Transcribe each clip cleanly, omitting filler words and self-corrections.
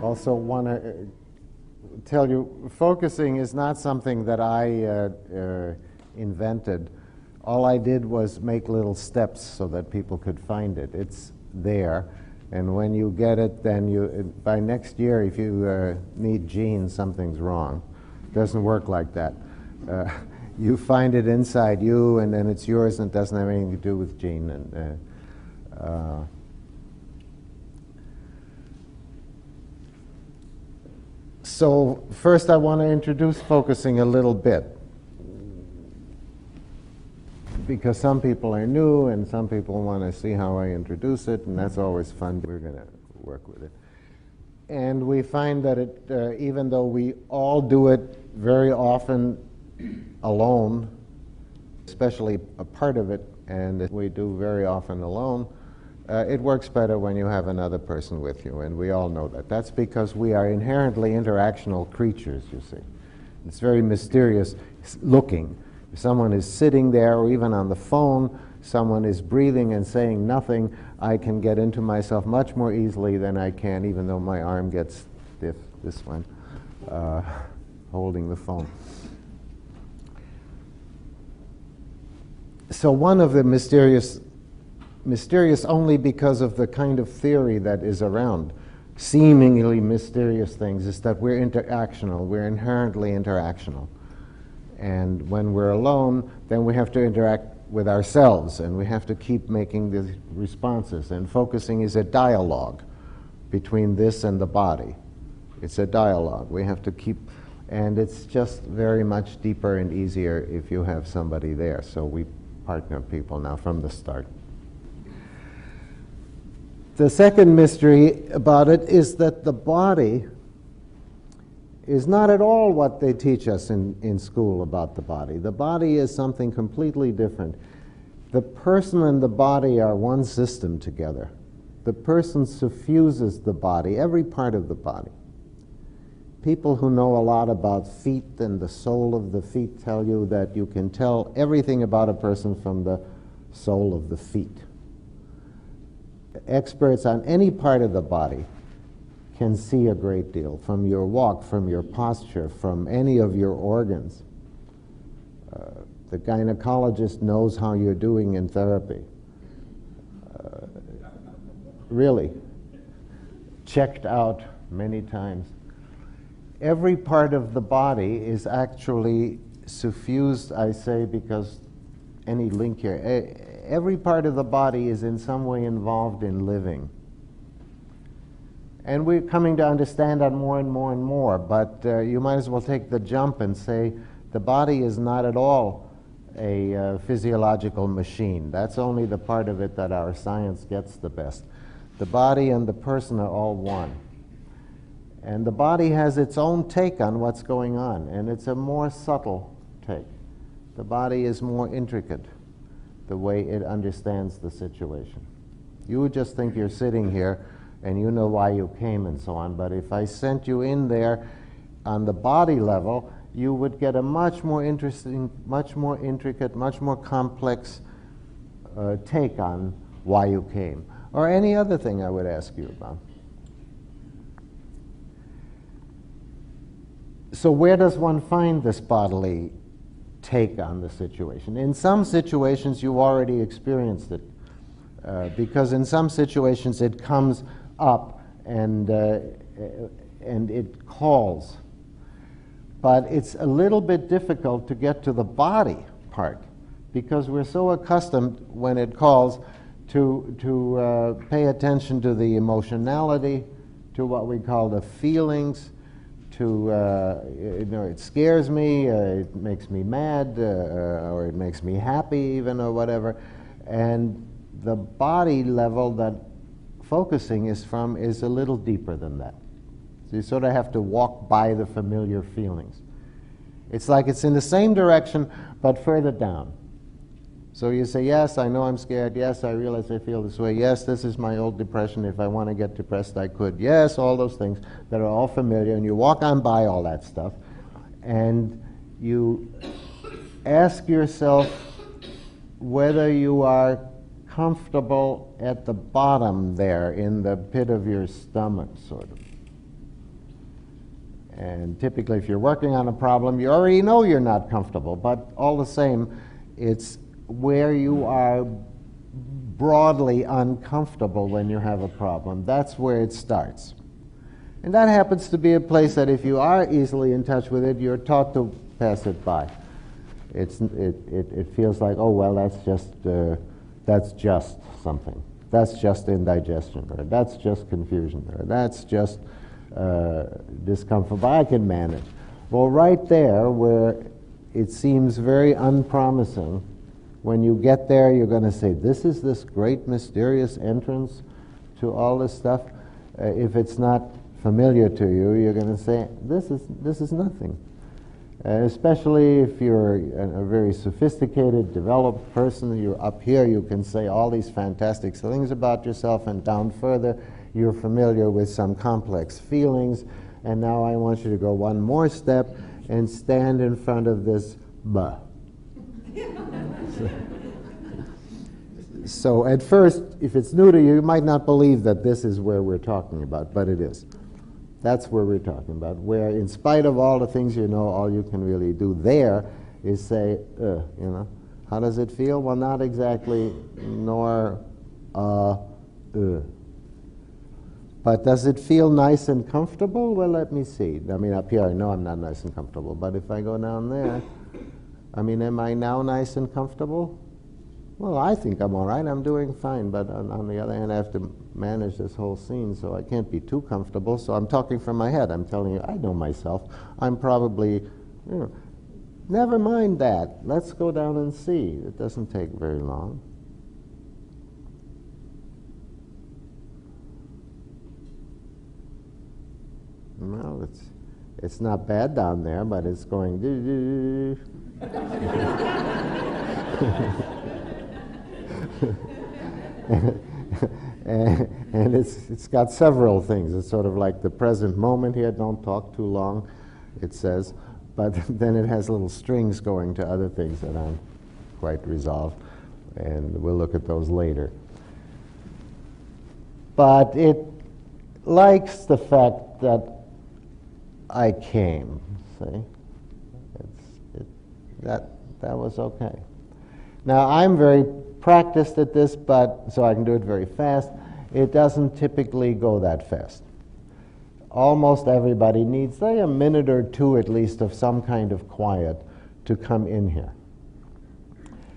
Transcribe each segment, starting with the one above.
Also want to tell you, focusing is not something that I invented. All I did was make little steps so that people could find it. It's there, and when you get it, then by next year, if you need Gene, something's wrong. It doesn't work like that. You find it inside you, and then it's yours, and it doesn't have anything to do with Gene. So first I want to introduce focusing a little bit, because some people are new and some people want to see how I introduce it, and that's always fun. We're going to work with it. And we find that even though we all do it very often alone, especially a part of it, and we do very often alone, it works better when you have another person with you, and we all know that. That's because we are inherently interactional creatures, you see. It's very mysterious looking. If someone is sitting there, or even on the phone, someone is breathing and saying nothing, I can get into myself much more easily than I can, even though my arm gets stiff, this one, holding the phone. So one of the mysterious only because of the kind of theory that is around, seemingly mysterious things, is that we're interactional, we're inherently interactional. And when we're alone, then we have to interact with ourselves, and we have to keep making the responses. And focusing is a dialogue between this and the body. It's a dialogue. We have to keep, and it's just very much deeper and easier if you have somebody there. So we partner people now from the start. The second mystery about it is that the body is not at all what they teach us in school about the body. The body is something completely different. The person and the body are one system together. The person suffuses the body, every part of the body. People who know a lot about feet and the sole of the feet tell you that you can tell everything about a person from the sole of the feet. Experts on any part of the body can see a great deal, from your walk, from your posture, from any of your organs. The gynecologist knows how you're doing in therapy. Really. Checked out many times. Every part of the body is actually suffused, I say, because any link here. Every part of the body is in some way involved in living. And we're coming to understand that more and more and more, but you might as well take the jump and say the body is not at all a physiological machine. That's only the part of it that our science gets the best. The body and the person are all one. And the body has its own take on what's going on, and it's a more subtle take. The body is more intricate, the way it understands the situation. You would just think you're sitting here and you know why you came and so on, but if I sent you in there on the body level, you would get a much more interesting, much more intricate, much more complex take on why you came, or any other thing I would ask you about. So where does one find this bodily take on the situation? In some situations you already experienced it, because in some situations it comes up and it calls. But it's a little bit difficult to get to the body part, because we're so accustomed when it calls to pay attention to the emotionality, to what we call the feelings, to, it scares me, it makes me mad, or it makes me happy even, or whatever. And the body level that focusing is from is a little deeper than that. So you sort of have to walk by the familiar feelings. It's like it's in the same direction, but further down. So you say, yes, I know I'm scared. Yes, I realize I feel this way. Yes, this is my old depression. If I want to get depressed, I could. Yes, all those things that are all familiar. And you walk on by all that stuff, and you ask yourself whether you are comfortable at the bottom there in the pit of your stomach, sort of. And typically, if you're working on a problem, you already know you're not comfortable, but all the same, it's where you are broadly uncomfortable when you have a problem. That's where it starts. And that happens to be a place that if you are easily in touch with it, you're taught to pass it by. It feels like, oh, well, that's just something. That's just indigestion, or that's just confusion, or that's just discomfort, but I can manage. Well, right there, where it seems very unpromising, when you get there, you're going to say, this is this great mysterious entrance to all this stuff. If it's not familiar to you, you're going to say, this is nothing. Especially if you're a very sophisticated, developed person, you're up here, you can say all these fantastic things about yourself, and down further, you're familiar with some complex feelings, and now I want you to go one more step and stand in front of this "ba." So at first, if it's new to you, you might not believe that this is where we're talking about, but it is. That's where we're talking about, where in spite of all the things you know, all you can really do there is say, How does it feel? Well, not exactly, nor, But does it feel nice and comfortable? Well, let me see. I mean, up here, I know I'm not nice and comfortable, but if I go down there, am I now nice and comfortable? Well, I think I'm all right. I'm doing fine, but on the other hand, I have to manage this whole scene, so I can't be too comfortable. So I'm talking from my head. I'm telling you, I know myself. I'm probably, never mind that. Let's go down and see. It doesn't take very long. Well, it's not bad down there, but it's going and it's got several things. It's sort of like the present moment here, don't talk too long, it says, but then it has little strings going to other things that aren't quite resolved, and we'll look at those later. But it likes the fact that I came, see? That was okay. Now, I'm very practiced at this, but so I can do it very fast. It doesn't typically go that fast. Almost everybody needs, say, a minute or two at least of some kind of quiet to come in here.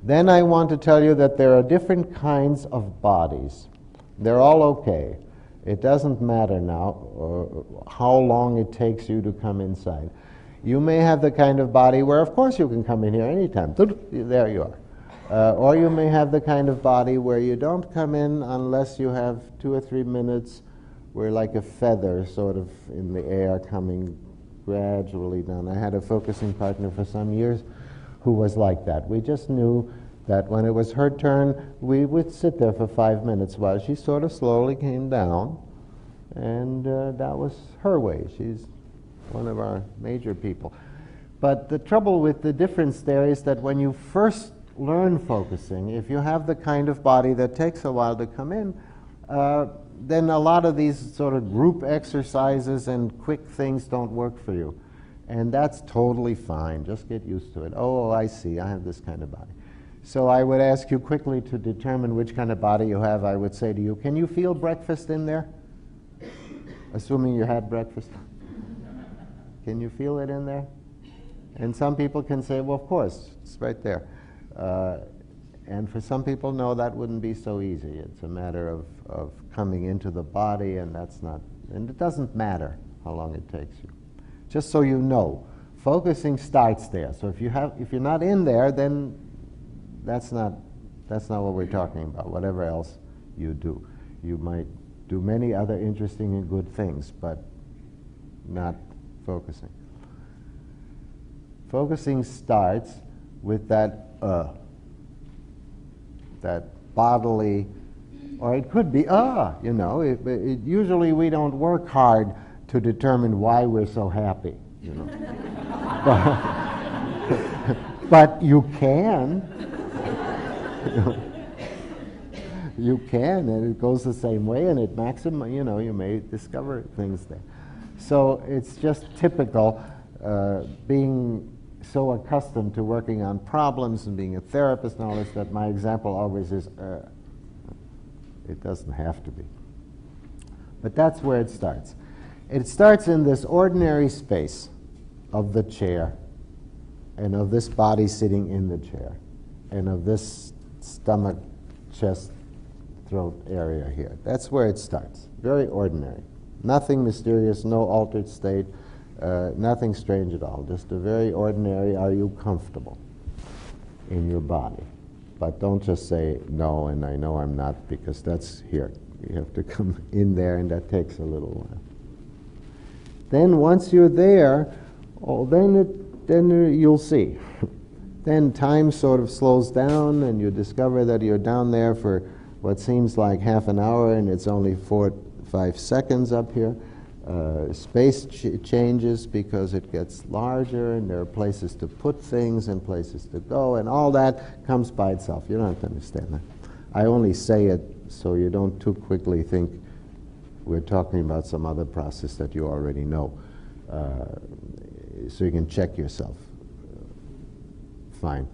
Then I want to tell you that there are different kinds of bodies. They're all okay. It doesn't matter now how long it takes you to come inside. You may have the kind of body where, of course, you can come in here anytime. There you are. Or you may have the kind of body where you don't come in unless you have 2 or 3 minutes where, like a feather sort of in the air, coming gradually down. I had a focusing partner for some years who was like that. We just knew that when it was her turn, we would sit there for 5 minutes while she sort of slowly came down, and that was her way. She's one of our major people. But the trouble with the difference there is that when you first learn focusing, if you have the kind of body that takes a while to come in, then a lot of these sort of group exercises and quick things don't work for you. And that's totally fine. Just get used to it. Oh, I see. I have this kind of body. So I would ask you quickly to determine which kind of body you have. I would say to you, can you feel breakfast in there? Assuming you had breakfast. Can you feel it in there? And some people can say, well, of course, it's right there. And for some people, no, that wouldn't be so easy. It's a matter of coming into the body, and and it doesn't matter how long it takes you. Just so you know, focusing starts there. So if you're not in there, then that's not what we're talking about. Whatever else you do, you might do many other interesting and good things, but not focusing. Focusing starts with that bodily, or it could be usually we don't work hard to determine why we're so happy, but you can. You can, and it goes the same way, and it you may discover things there. So it's just typical being so accustomed to working on problems and being a therapist and all this that my example always is, it doesn't have to be. But that's where it starts. It starts in this ordinary space of the chair and of this body sitting in the chair and of this stomach, chest, throat area here. That's where it starts. Very ordinary. Nothing mysterious, no altered state, nothing strange at all. Just a very ordinary, are you comfortable in your body? But don't just say no, and I know I'm not, because that's here. You have to come in there, and that takes a little while. Then once you're there, then you'll see. Then time sort of slows down, and you discover that you're down there for what seems like half an hour, and it's only 4-5 seconds up here. Space changes because it gets larger, and there are places to put things and places to go, and all that comes by itself. You don't have to understand that. I only say it so you don't too quickly think we're talking about some other process that you already know, so you can check yourself. Fine.